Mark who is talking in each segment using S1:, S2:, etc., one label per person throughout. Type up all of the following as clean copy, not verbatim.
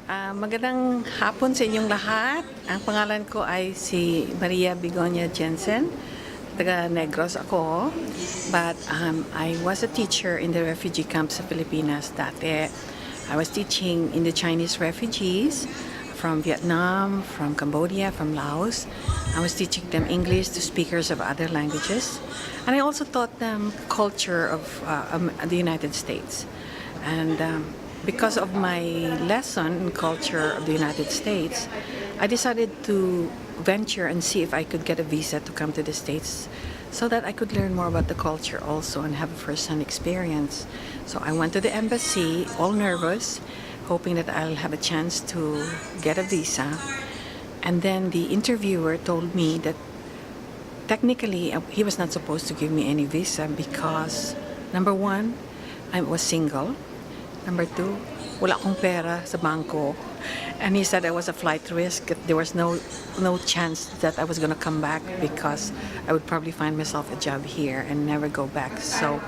S1: Magandang hapon sa inyong lahat. Ang pangalan ko ay si Maria Bigonia Jensen. Taga Negros ako. But I was a teacher in the refugee camps sa Pilipinas dati. I was teaching in the Chinese refugees from Vietnam, from Cambodia, from Laos. I was teaching them English to speakers of other languages. And I also taught them culture of the United States. And because of my lesson in culture of the United States, I decided to venture and see if I could get a visa to come to the States so that I could learn more about the culture also and have a first-hand experience. So I went to the embassy, all nervous, hoping that I'll have a chance to get a visa. And then the interviewer told me that technically he was not supposed to give me any visa because, number one, I was single. Number two, wala akong pera sa bangko. And he said I was a flight risk. There was no chance that I was going to come back because I would probably find myself a job here and never go back. So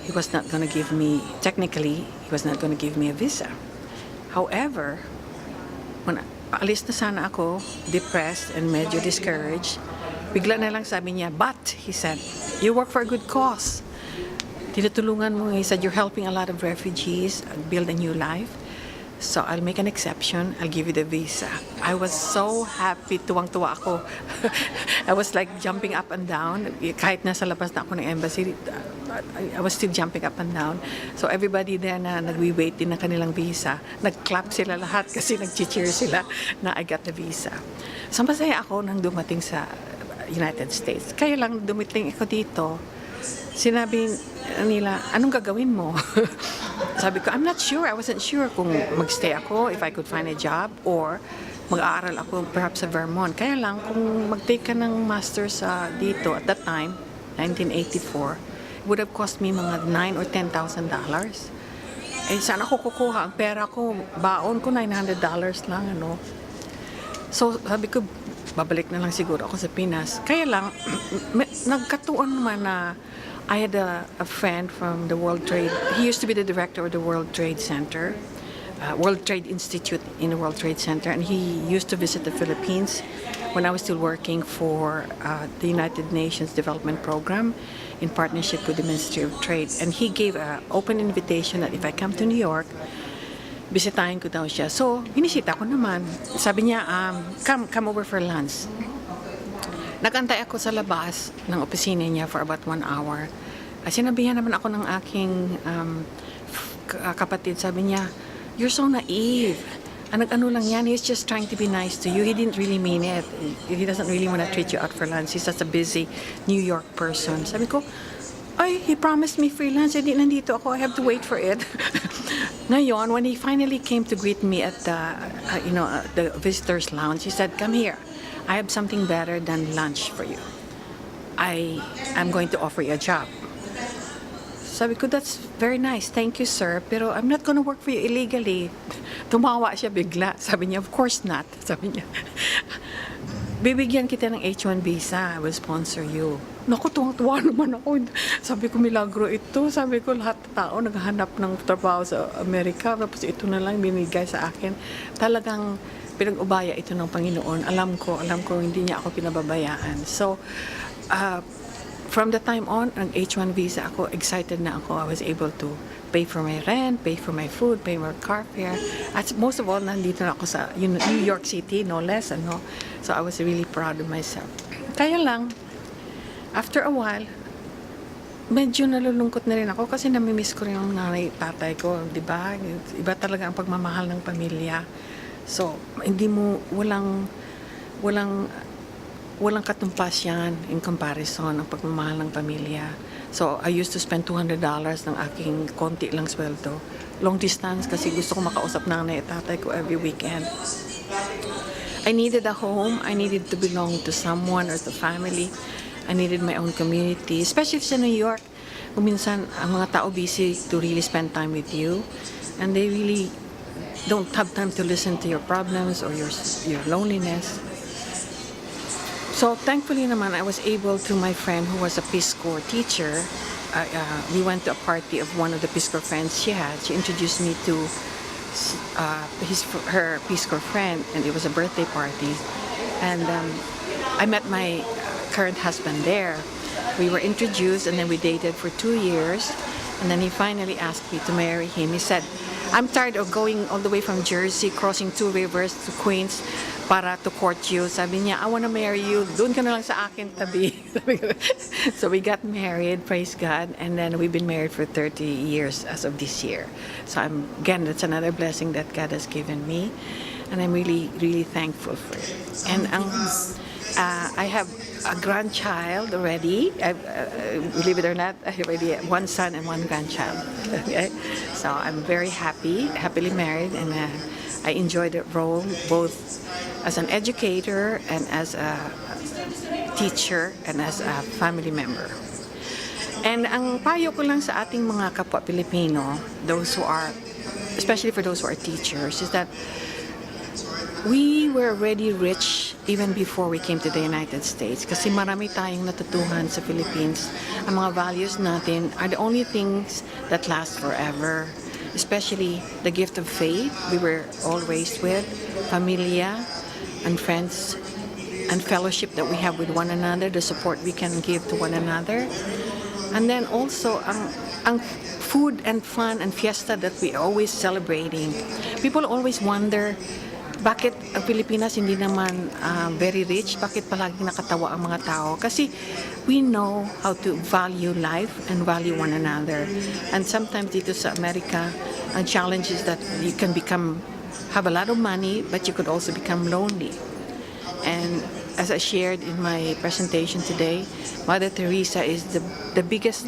S1: he was not going to give me, technically, he was not going to give me a visa. However, when paalis na sana ako, depressed and medyo discouraged, bigla na lang sabi niya, but, he said, you work for a good cause. Tinutulungan mo, he said, you're helping a lot of refugees build a new life. So I'll make an exception. I'll give you the visa. I was so happy. Tuwang-tuwa ako. I was like jumping up and down. Kahit nasa labas na ako ng embassy, I was still jumping up and down. So everybody there na nagwi-wait din ng kanilang visa, nag-clap sila lahat kasi nag-cheer sila na I got the visa. So masaya ako nang dumating sa United States. Kaya lang dumating ako dito, sinabi nila, anong gagawin mo? Sabi ko, I'm not sure. I wasn't sure kung magstay ako, if I could find a job, or mag-aaral ako perhaps sa Vermont. Kaya lang, kung mag-take ka ng master's dito at that time, 1984, it would have cost me mga $9,000 or $10,000. Eh, saan ako kukuha? Ang pera ko, baon ko $900 lang, ano. So, sabi ko, babalik na lang siguro ako sa Pinas. Kaya lang, nagkatuon naman na I had a friend from the World Trade. He used to be the director of the World Trade Center, World Trade Institute in the World Trade Center, and he used to visit the Philippines when I was still working for the United Nations Development Program in partnership with the Ministry of Trade. And he gave an open invitation that if I come to New York, bisitahin ko daw siya. So, binisita ko naman. Sabi niya, come over for lunch. Nagantay ako sa labas ng opisina niya for about 1 hour. Sinabihan naman ako ng aking kapatid. Sabi niya, you're so naive. Ano lang yan, he's just trying to be nice to you. He didn't really mean it. He doesn't really want to treat you out for lunch. He's such a busy New York person. Sabi ko, ay, he promised me free lunch. Hindi, nandito ako. I have to wait for it. Ngayon, when he finally came to greet me at the visitor's lounge, he said, come here. I have something better than lunch for you. I'm going to offer you a job. Sabi ko, that's very nice. Thank you, sir. Pero I'm not gonna work for you illegally. Tumawa siya bigla. Sabi niya, of course not. Sabi niya, bibigyan kita ng H-1 visa. I will sponsor you. Naku, tuwang-tuwa naman ako. Sabi ko, milagro ito. Sabi ko, lahat ng tao naghahanap ng trabaho sa Amerika. Tapos ito na lang binigay sa akin. Talagang pinag-ubaya ito ng Panginoon. Alam ko hindi niya ako pinababayaan. So, from the time on, ang H-1 visa ako, excited na ako. I was able to pay for my rent, pay for my food, pay my car fare. At most of all, nandito na ako sa New York City, no less, ano. So, I was really proud of myself. Kaya lang, after a while, medyo nalulungkot na rin ako kasi namimiss ko rin ang nanay, tatay ko, di ba? Iba talaga ang pagmamahal ng pamilya. So, walang katumpas yan in comparison ang pagmamahal ng pamilya. So, I used to spend $200 ng aking konti lang sweldo. Long distance kasi gusto ko makausap nanay at tatay ko every weekend. I needed a home. I needed to belong to someone or to family. I needed my own community. Especially sa New York, kung minsan ang mga tao busy to really spend time with you. And they really don't have time to listen to your problems or your loneliness. So thankfully naman, I was able to my friend who was a Peace Corps teacher. We went to a party of one of the Peace Corps friends she had. She introduced me to her Peace Corps friend, and it was a birthday party. And I met my current husband there. We were introduced, and then we dated for 2 years. And then he finally asked me to marry him. He said, "I'm tired of going all the way from Jersey, crossing 2 rivers to Queens para to court you." Sabi niya, "I want to marry you. Doon ka na lang sa akin tabi." So we got married, praise God. And then we've been married for 30 years as of this year. So again, that's another blessing that God has given me. And I'm really, really thankful for it. And I have a grandchild already. Believe it or not, I already have 1 son and 1 grandchild. Okay? So I'm very happily married, and I enjoy the role both as an educator and as a teacher and as a family member. And ang payo ko lang sa ating mga kapwa Pilipino, especially for those who are teachers, is that we were already rich even before we came to the United States, kasi marami tayong natutuhan sa Philippines. Ang mga values natin are the only things that last forever, especially the gift of faith we were all raised with, familia and friends and fellowship that we have with one another, the support we can give to one another. And then also ang food and fun and fiesta that we always celebrating. People always wonder, bakit ang Pilipinas hindi naman very rich? Bakit palaging nakatawa ang mga tao? Kasi we know how to value life and value one another. And sometimes dito sa Amerika, ang challenge is that you can have a lot of money, but you could also become lonely. And as I shared in my presentation today, Mother Teresa is the biggest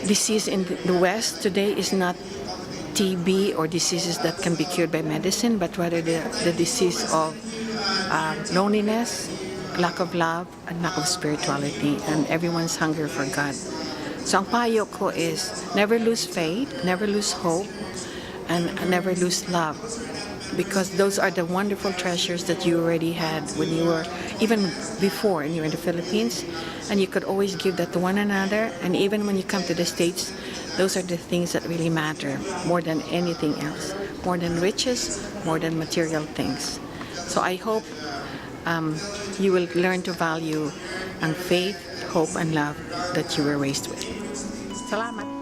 S1: disease in the West today is not TB or diseases that can be cured by medicine, but rather the disease of loneliness, lack of love, and lack of spirituality, and everyone's hunger for God. So ang payo ko is never lose faith, never lose hope, and never lose love, because those are the wonderful treasures that you already had when you were, even before, and you were in the Philippines, and you could always give that to one another. And even when you come to the States, those are the things that really matter more than anything else, more than riches, more than material things. So I hope you will learn to value ang faith, hope, and love that you were raised with. Salamat.